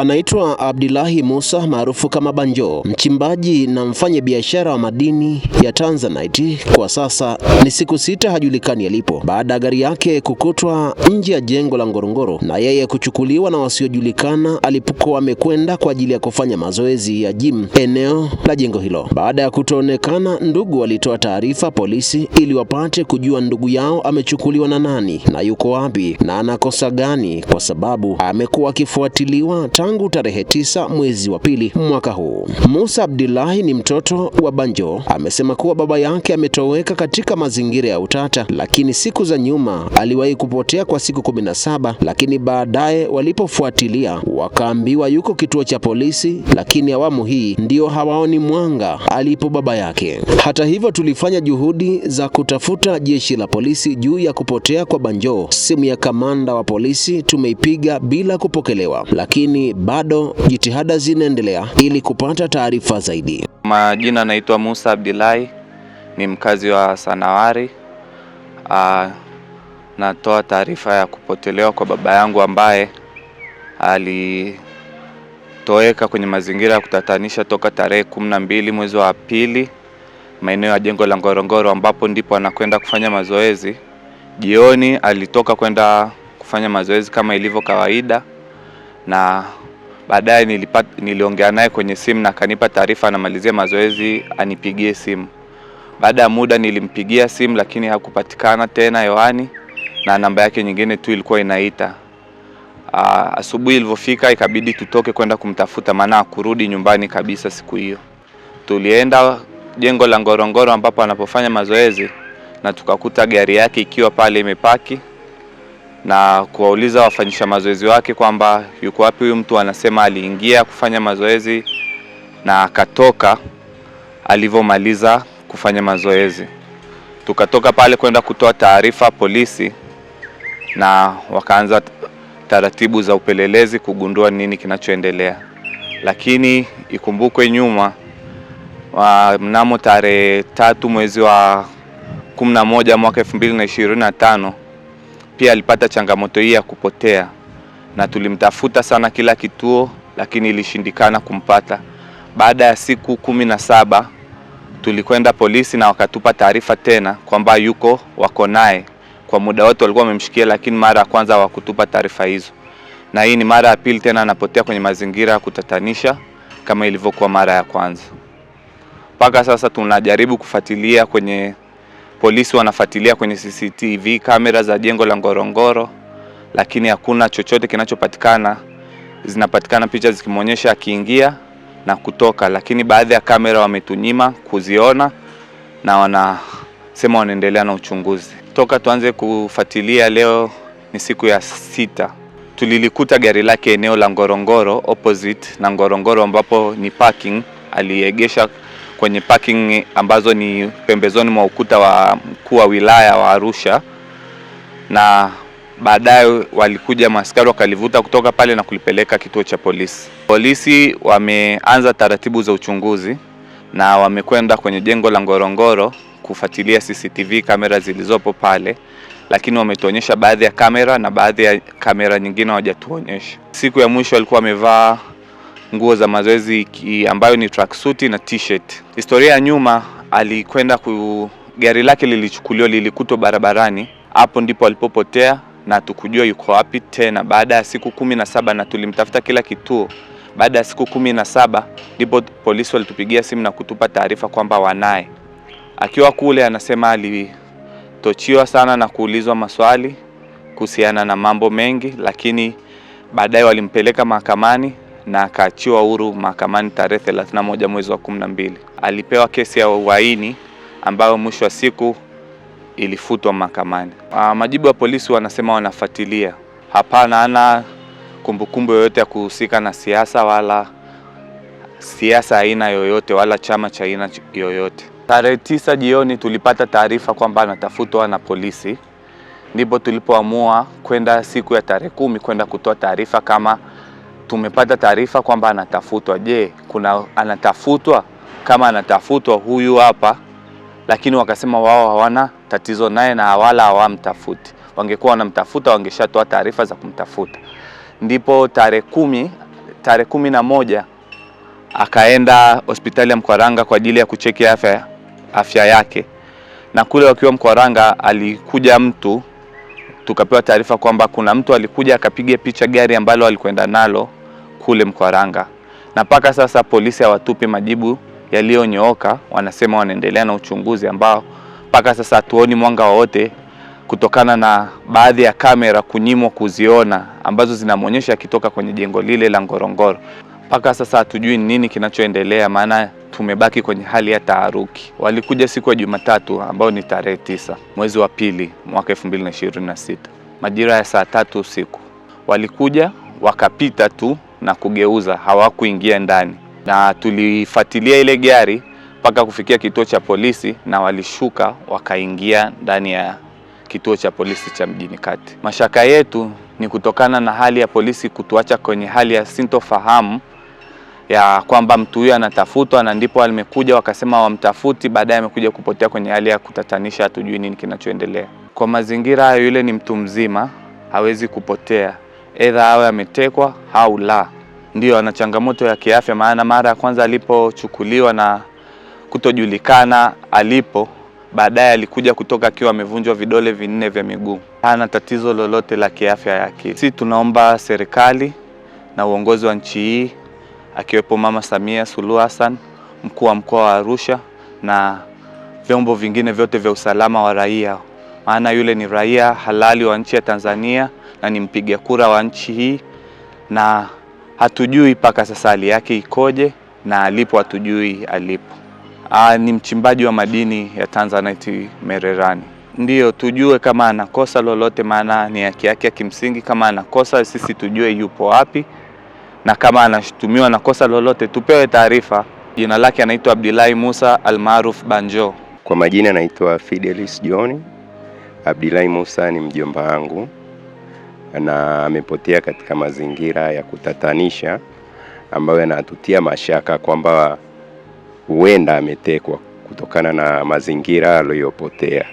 Anaitwa Abdillahi Musa maarufu kama Banjo, mchimbaji na mfanya biashara wa madini ya Tanzanite. Kwa sasa ni siku 6 hajulikani alipo baada ya gari yake kukutwa nje ya jengo la Ngorongoro na yeye kuchukuliwa na wasiojulikana alipokuwa amekwenda kwa ajili ya kufanya mazoezi ya gym eneo la jengo hilo. Baada ya kutoonekana, ndugu walitoa taarifa polisi ili wapate kujua ndugu yao amechukuliwa na nani na yuko wapi na anakosa gani, kwa sababu amekuwa akifuatiliwa tangu tarehe 9 mwezi wa pili mwaka huu. Musa Abdillahi ni mtoto wa Banjo. Amesema kuwa baba yake ametoweka katika mazingira ya utata, lakini siku za nyuma aliwahi kupotea kwa siku 17, lakini baadaye walipofuatilia wakaambiwa yuko kituo cha polisi, lakini awamu hii ndio hawaoni mwanga alipo baba yake. Hata hivyo, tulifanya juhudi za kutafuta jeshi la polisi juu ya kupotea kwa Banjo. Simu ya kamanda wa polisi tumeipiga bila kupokelewa, lakini bado jitihada zinaendelea ili kupata taarifa zaidi. Majina naitwa Musa Abdillahi, ni mkazi wa Sanawari. Natoa taarifa ya kupotelewa kwa baba yangu ambaye alitoweka kwenye mazingira ya kutatanisha toka tarehe 12 mwezi wa pili maeneo ya jengo la Ngorongoro, ambapo ndipo anakwenda kufanya mazoezi. Jioni alitoka kwenda kufanya mazoezi kama ilivyo kawaida, na baadaye niliongea naye kwenye simu na akanipa taarifa anamalizia mazoezi anipigie simu. Baada ya muda nilimpigia simu, lakini hakupatikana tena hewani na namba yake nyingine tu ilikuwa inaita. Asubuhi ilipofika ikabidi tutoke kwenda kumtafuta, maana kurudi nyumbani kabisa siku hiyo. Tulienda jengo la Ngorongoro ambapo anapofanya mazoezi na tukakuta gari yake ikiwa pale imepaki, na kuwauliza wafanyisha mazoezi wake kwamba yuko wapi huyu mtu. Anasema aliingia kufanya mazoezi na akatoka alivyomaliza kufanya mazoezi. Tukatoka pale kwenda kutoa taarifa polisi, na wakaanza taratibu za upelelezi kugundua nini kinachoendelea. Lakini ikumbukwe nyuma, mnamo tarehe 3 mwezi wa 11 mwaka 2025 pia alipata changamoto hii ya kupotea, na tulimtafuta sana kila kituo, lakini ilishindikana kumpata. Baada ya siku 17 tulikwenda polisi na wakatupa taarifa tena kwamba wako naye. Kwa muda wote walikuwa wamemshikia, lakini mara ya kwanza hawakutupa taarifa hizo, na hii ni mara ya pili tena anapotea kwenye mazingira ya kutatanisha kama ilivyokuwa mara ya kwanza. Mpaka sasa tunajaribu kufuatilia polisi wanafuatilia kwenye CCTV kamera za jengo la Ngorongoro, lakini hakuna chochote kinachopatikana. Zinapatikana picha zikimuonyesha akiingia na kutoka, lakini baadhi ya kamera wametunyima kuziona na wanasema wanaendelea na uchunguzi. Toka tuanze kufuatilia, leo ni siku ya 6. Tulilikuta gari lake eneo la Ngorongoro opposite na Ngorongoro, ambapo ni parking. Aliegesha kwenye parking ambazo ni pembezoni mwa ukuta wa mkuu wa wilaya wa Arusha, na baadaye walikuja maaskari wakalivuta kutoka pale na kulipeleka kituo cha polisi. Polisi wameanza taratibu za uchunguzi na wamekwenda kwenye jengo la Ngorongoro kufuatilia CCTV kamera zilizopo pale, lakini wametuonyesha baadhi ya kamera na baadhi ya kamera nyingine hawajatuonyesha. Siku ya mwisho alikuwa amevaa nguo za mazoezi ambayo ni tracksuit na t-shirt. Historia ya nyuma, alikwenda gari lake lilikutwa barabarani. Hapo ndipo alipopotea na tukujua yuko wapi tena. Baada ya siku 17 na tulimtafuta kila kituo. Baada ya siku 17 ndipo polisi walitupigia simu na kutupa taarifa kwamba wanaye. Akiwa kule anasema alitochiwa sana na kuulizwa maswali kuhusiana na mambo mengi, lakini baadaye walimpeleka mahakamani na akaachiwa huru mahakamani tarehe 31 mwezi wa 12. Alipewa kesi ya uhaini ambayo mwisho wa siku ilifutwa mahakamani. Majibu ya polisi wanasema wanafuatilia. Hapana, hana kumbukumbu yoyote ya kuhusika na siasa wala siasa aina yoyote wala chama cha aina yoyote. Tarehe 9 jioni tulipata taarifa kwamba anatafutwa na polisi. Ndipo tulipoamua kwenda siku ya tarehe 10 kwenda kutoa taarifa kama tumepata taarifa kwamba anatafutwa. Je, anatafutwa? Kama anatafutwa, huyu hapa. Lakini wakasema wao hawana tatizo naye na wala hawamtafuti. Wangekuwa wanamtafuta wangeshatoa taarifa za kumtafuta. Ndipo tarehe tarehe 11 akaenda hospitali ya Mkwaranga kwa ajili ya kucheki afya yake, na kule wakiwa Mkwaranga alikuja mtu, tukapewa taarifa kwamba kuna mtu alikuja akapiga picha gari ambalo alikwenda nalo kule Mkwaranga, na mpaka sasa polisi hawatupi majibu yaliyonyooka. Wanasema wanaendelea na uchunguzi ambao mpaka sasa hatuoni mwanga wowote, kutokana na baadhi ya kamera kunyimwa kuziona ambazo zinamuonyesha akitoka kwenye jengo lile la Ngorongoro. Mpaka sasa hatujui nini kinachoendelea, maana tumebaki kwenye hali ya taharuki. Walikuja siku ya Jumatatu ambao ni tarehe 9 mwezi wa pili mwaka 2026 majira ya saa 3 usiku. Walikuja wakapita tu na kugeuza, hawakuingia ndani, na tulifuatilia ile gari mpaka kufikia kituo cha polisi, na walishuka wakaingia ndani ya kituo cha polisi cha Mjini Kati. Mashaka yetu ni kutokana na hali ya polisi kutuacha kwenye hali ya sintofahamu ya kwamba mtu huyu anatafutwa, na ndipo alimekuja wakasema wamtafuti, baadaye amekuja kupotea kwenye hali ya kutatanisha, hatujui nini kinachoendelea. Kwa mazingira hayo, yule ni mtu mzima, hawezi kupotea, aidha awe ametekwa au la. Ndio ana changamoto ya kiafya, maana mara ya kwanza alipochukuliwa na kutojulikana alipo, baadaye alikuja kutoka akiwa amevunjwa vidole 4 vya miguu. Hana tatizo lolote la kiafya ya akili. Sisi tunaomba serikali na uongozi wa nchi hii, akiwepo Mama Samia Suluhu Hassan, mkuu wa mkoa wa Arusha, na vyombo vingine vyote vya usalama wa raia, maana yule ni raia halali wa nchi ya Tanzania na ni mpiga kura wa nchi hii, na hatujui mpaka sasa hali yake ikoje, na alipo hatujui alipo. Ni mchimbaji wa madini ya Tanzanite Mererani. Ndio tujue kama anakosa lolote, maana ni haki yake ya kimsingi. Kama anakosa, sisi tujue yupo wapi, na kama anashutumiwa na kosa lolote tupewe taarifa. Jina lake anaitwa Abdillahi Musa almaruf Banjo. Kwa majina anaitwa Fidelis John. Abdillahi Musa ni mjomba wangu na amepotea katika mazingira ya kutatanisha ambayo yanatutia mashaka kwamba huenda ametekwa kutokana na mazingira aliyopotea.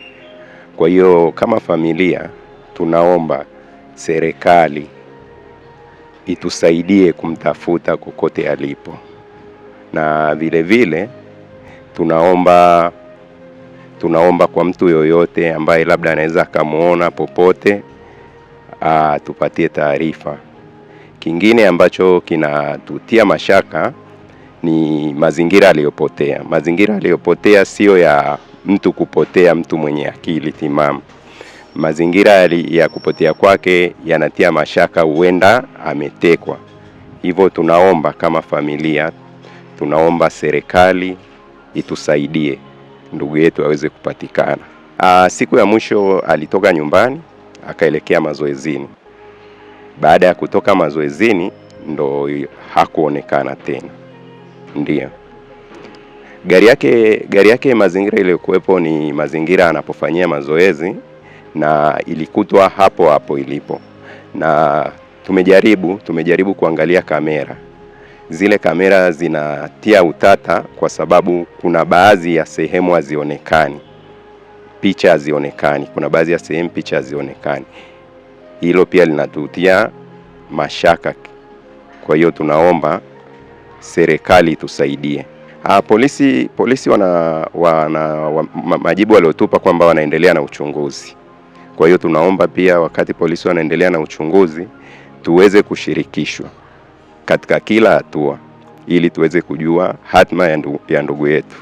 Kwa hiyo kama familia tunaomba serikali itusaidie kumtafuta kokote alipo, na vile vile tunaomba kwa mtu yoyote ambaye labda anaweza akamuona popote tupatie taarifa. Kingine ambacho kinatutia mashaka ni mazingira aliyopotea. Mazingira aliyopotea sio ya mtu kupotea, mtu mwenye akili timamu. Mazingira ya kupotea kwake yanatia mashaka, huenda ametekwa. Hivyo tunaomba kama familia, tunaomba serikali itusaidie ndugu yetu aweze kupatikana. Siku ya mwisho alitoka nyumbani akaelekea mazoezini. Baada ya kutoka mazoezini ndo hakuonekana tena. Ndio. Gari yake mazingira iliyokuwepo ni mazingira anapofanyia mazoezi, na ilikutwa hapo hapo ilipo. Na tumejaribu kuangalia kamera. Zile kamera zinatia utata kwa sababu kuna baadhi ya sehemu hazionekani. Picha hazionekani. Kuna baadhi ya sehemu picha hazionekani. Hilo pia linatutia mashaka. Kwa hiyo tunaomba serikali tusaidie. Polisi majibu waliotupa kwamba wanaendelea na uchunguzi. Kwa hiyo tunaomba pia wakati polisi wanaendelea na uchunguzi tuweze kushirikishwa katika kila hatua ili tuweze kujua hatma ya ndugu yetu.